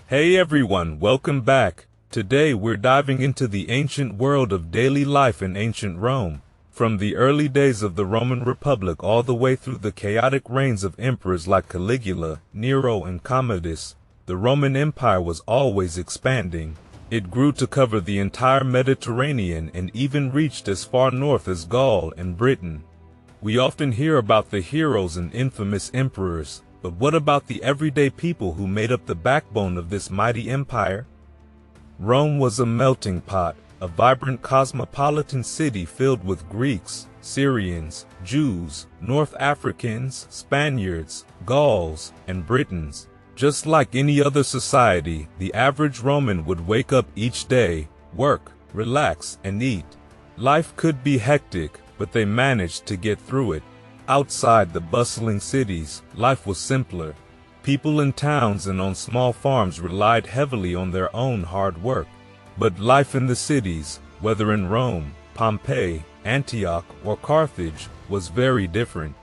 Hey everyone, welcome back. Today we're diving into the ancient world of daily life in ancient Rome. From the early days of the Roman Republic all the way through the chaotic reigns of emperors like Caligula, Nero, and Commodus, the Roman Empire was always expanding. It grew to cover the entire Mediterranean and even reached as far north as Gaul and Britain. We often hear about the heroes and infamous emperors, but what about the everyday people who made up the backbone of this mighty empire? Rome was a melting pot, a vibrant cosmopolitan city filled with Greeks, Syrians, Jews, North Africans, Spaniards, Gauls, and Britons. Just like any other society, the average Roman would wake up each day, work, relax, and eat. Life could be hectic, but they managed to get through it. Outside the bustling cities, life was simpler. People in towns and on small farms relied heavily on their own hard work. But life in the cities, whether in Rome, Pompeii, Antioch, or Carthage, was very different.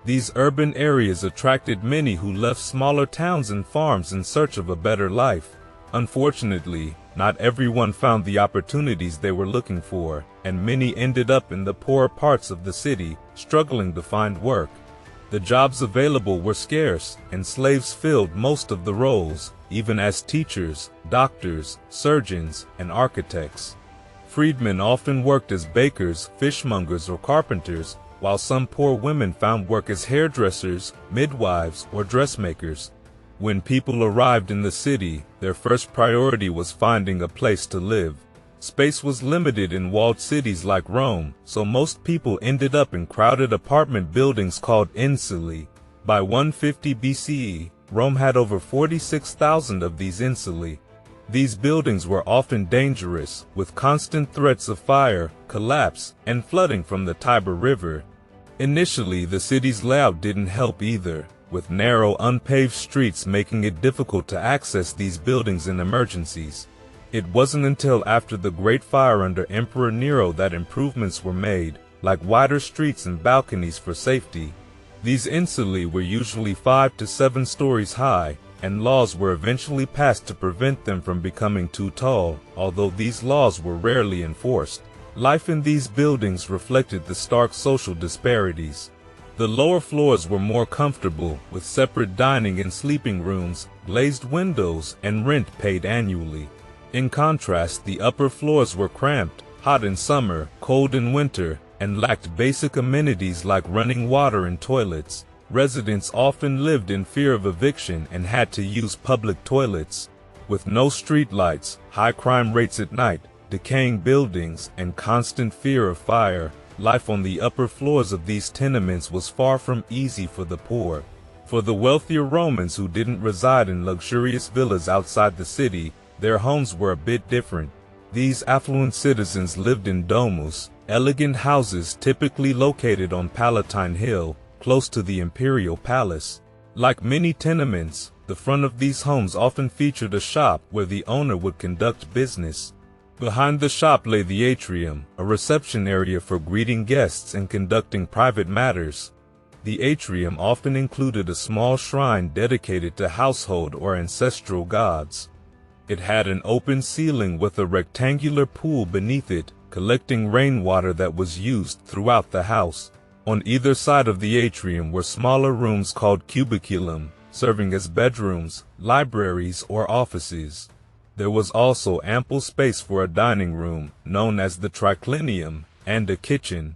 These urban areas attracted many who left smaller towns and farms in search of a better life. Unfortunately, not everyone found the opportunities they were looking for, and many ended up in the poorer parts of the city, struggling to find work. The jobs available were scarce, and slaves filled most of the roles, even as teachers, doctors, surgeons, and architects. Freedmen often worked as bakers, fishmongers, or carpenters, while some poor women found work as hairdressers, midwives, or dressmakers. When people arrived in the city, their first priority was finding a place to live. Space was limited in walled cities like Rome, so most people ended up in crowded apartment buildings called insulae. By 150 BCE, Rome had over 46,000 of these insulae. These buildings were often dangerous, with constant threats of fire, collapse, and flooding from the Tiber River. Initially, the city's layout didn't help either, with narrow, unpaved streets making it difficult to access these buildings in emergencies. It wasn't until after the Great Fire under Emperor Nero that improvements were made, like wider streets and balconies for safety. These insulae were usually 5 to 7 stories high, and laws were eventually passed to prevent them from becoming too tall, although these laws were rarely enforced. Life in these buildings reflected the stark social disparities. The lower floors were more comfortable, with separate dining and sleeping rooms, glazed windows, and rent paid annually. In contrast, the upper floors were cramped, hot in summer, cold in winter, and lacked basic amenities like running water and toilets. Residents often lived in fear of eviction and had to use public toilets. With no streetlights, high crime rates at night, decaying buildings, and constant fear of fire, life on the upper floors of these tenements was far from easy for the poor. For the wealthier Romans who didn't reside in luxurious villas outside the city, their homes were a bit different. These affluent citizens lived in domus, elegant houses typically located on Palatine Hill, close to the imperial palace. Like many tenements, the front of these homes often featured a shop where the owner would conduct business. Behind the shop lay the atrium, a reception area for greeting guests and conducting private matters. The atrium often included a small shrine dedicated to household or ancestral gods. It had an open ceiling with a rectangular pool beneath it, collecting rainwater that was used throughout the house. On either side of the atrium were smaller rooms called cubiculum, serving as bedrooms, libraries, or offices. There was also ample space for a dining room, known as the triclinium, and a kitchen.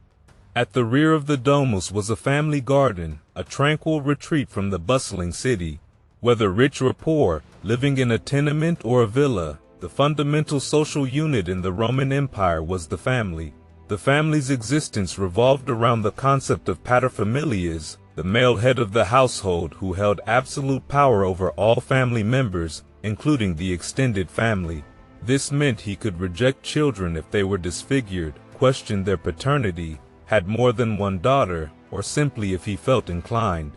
At the rear of the domus was a family garden, a tranquil retreat from the bustling city. Whether rich or poor, living in a tenement or a villa, the fundamental social unit in the Roman Empire was the family. The family's existence revolved around the concept of paterfamilias, the male head of the household who held absolute power over all family members, including the extended family. This meant he could reject children if they were disfigured, question their paternity, had more than one daughter, or simply if he felt inclined.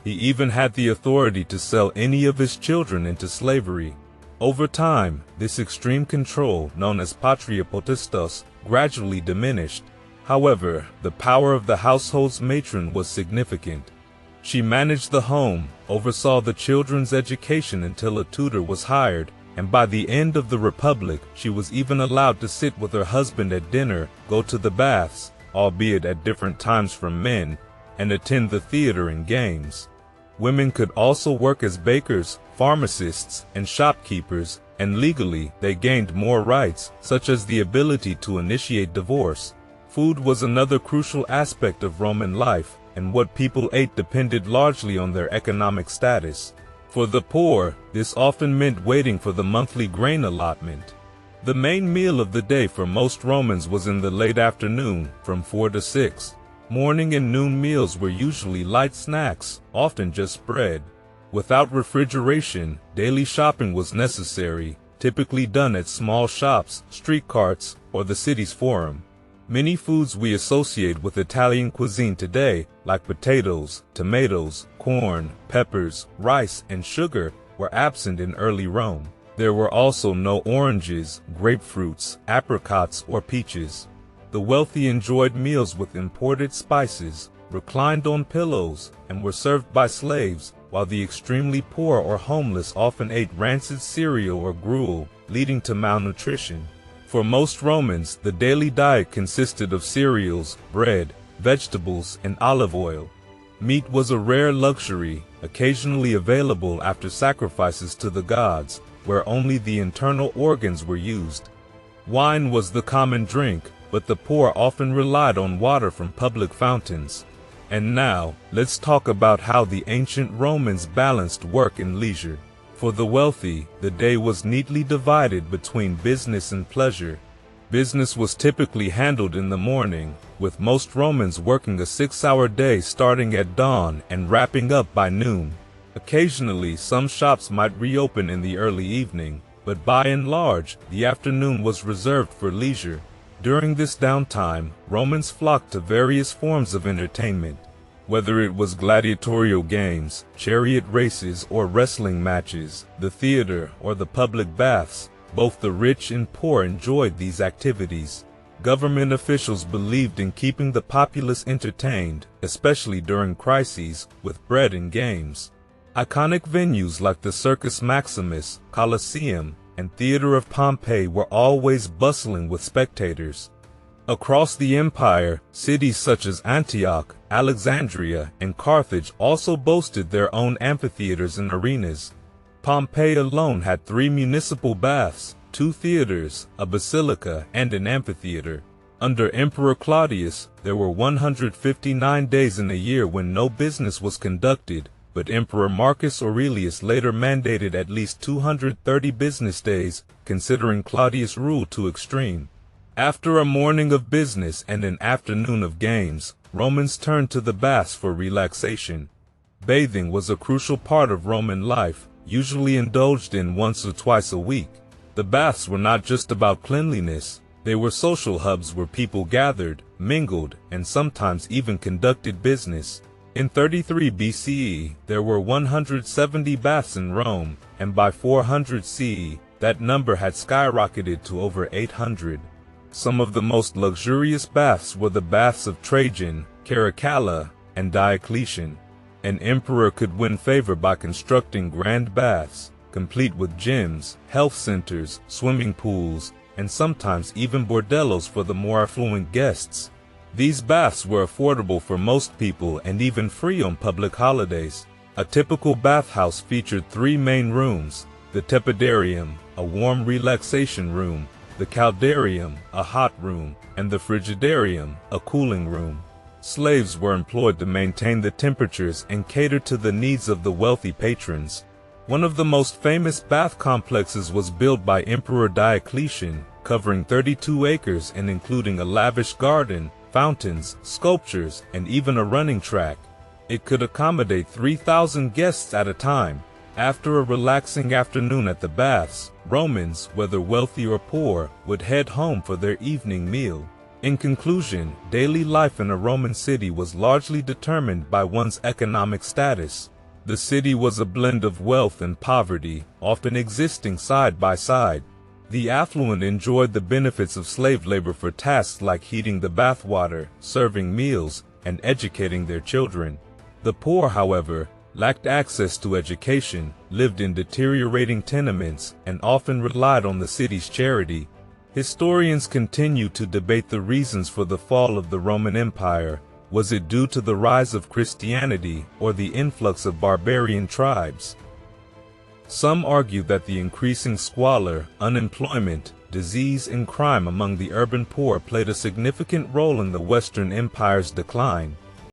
He even had the authority to sell any of his children into slavery. Over time, this extreme control, known as patria potestas, gradually diminished. However, the power of the household's matron was significant. She managed the home, oversaw the children's education until a tutor was hired, and by the end of the Republic, she was even allowed to sit with her husband at dinner, go to the baths, albeit at different times from men, and attend the theater and games. Women could also work as bakers, pharmacists, and shopkeepers, and legally, they gained more rights, such as the ability to initiate divorce. Food was another crucial aspect of Roman life, and what people ate depended largely on their economic status. For the poor, this often meant waiting for the monthly grain allotment. The main meal of the day for most Romans was in the late afternoon, from 4 to 6. Morning and noon meals were usually light snacks, often just bread. Without refrigeration, daily shopping was necessary, typically done at small shops, street carts, or the city's forum. Many foods we associate with Italian cuisine today, like potatoes, tomatoes, corn, peppers, rice, and sugar, were absent in early Rome. There were also no oranges, grapefruits, apricots, or peaches. The wealthy enjoyed meals with imported spices, reclined on pillows, and were served by slaves, while the extremely poor or homeless often ate rancid cereal or gruel, leading to malnutrition. For most Romans, the daily diet consisted of cereals, bread, vegetables, and olive oil. Meat was a rare luxury, occasionally available after sacrifices to the gods, where only the internal organs were used. Wine was the common drink, but the poor often relied on water from public fountains. And now, let's talk about how the ancient Romans balanced work and leisure. For the wealthy, the day was neatly divided between business and pleasure. Business was typically handled in the morning, with most Romans working a 6-hour day starting at dawn and wrapping up by noon. Occasionally, some shops might reopen in the early evening, but by and large, the afternoon was reserved for leisure. During this downtime, Romans flocked to various forms of entertainment. Whether it was gladiatorial games, chariot races, or wrestling matches, the theater, or the public baths, both the rich and poor enjoyed these activities. Government officials believed in keeping the populace entertained, especially during crises, with bread and games. Iconic venues like the Circus Maximus, Colosseum, and Theater of Pompeii were always bustling with spectators. Across the empire, cities such as Antioch, Alexandria, and Carthage also boasted their own amphitheaters and arenas. Pompeii alone had 3 municipal baths, 2 theaters, a basilica, and an amphitheater. Under Emperor Claudius, there were 159 days in a year when no business was conducted, but Emperor Marcus Aurelius later mandated at least 230 business days, considering Claudius' rule too extreme. After a morning of business and an afternoon of games, Romans turned to the baths for relaxation. Bathing was a crucial part of Roman life, usually indulged in once or twice a week. The baths were not just about cleanliness, they were social hubs where people gathered, mingled, and sometimes even conducted business. In 33 BCE, there were 170 baths in Rome, and by 400 CE, that number had skyrocketed to over 800. Some of the most luxurious baths were the baths of Trajan, Caracalla, and Diocletian. An emperor could win favor by constructing grand baths, complete with gyms, health centers, swimming pools, and sometimes even bordellos for the more affluent guests. These baths were affordable for most people and even free on public holidays. A typical bathhouse featured 3 main rooms: the tepidarium, a warm relaxation room, the caldarium, a hot room, and the frigidarium, a cooling room. Slaves were employed to maintain the temperatures and cater to the needs of the wealthy patrons. One of the most famous bath complexes was built by Emperor Diocletian, covering 32 acres and including a lavish garden, fountains, sculptures, and even a running track. It could accommodate 3,000 guests at a time. After a relaxing afternoon at the baths, Romans, whether wealthy or poor, would head home for their evening meal. In conclusion, daily life in a Roman city was largely determined by one's economic status. The city was a blend of wealth and poverty, often existing side by side. The affluent enjoyed the benefits of slave labor for tasks like heating the bathwater, serving meals, and educating their children. The poor, however, lacked access to education, lived in deteriorating tenements, and often relied on the city's charity. Historians continue to debate the reasons for the fall of the Roman Empire. Was it due to the rise of Christianity or the influx of barbarian tribes? Some argue that the increasing squalor, unemployment, disease, and crime among the urban poor played a significant role in the Western Empire's decline.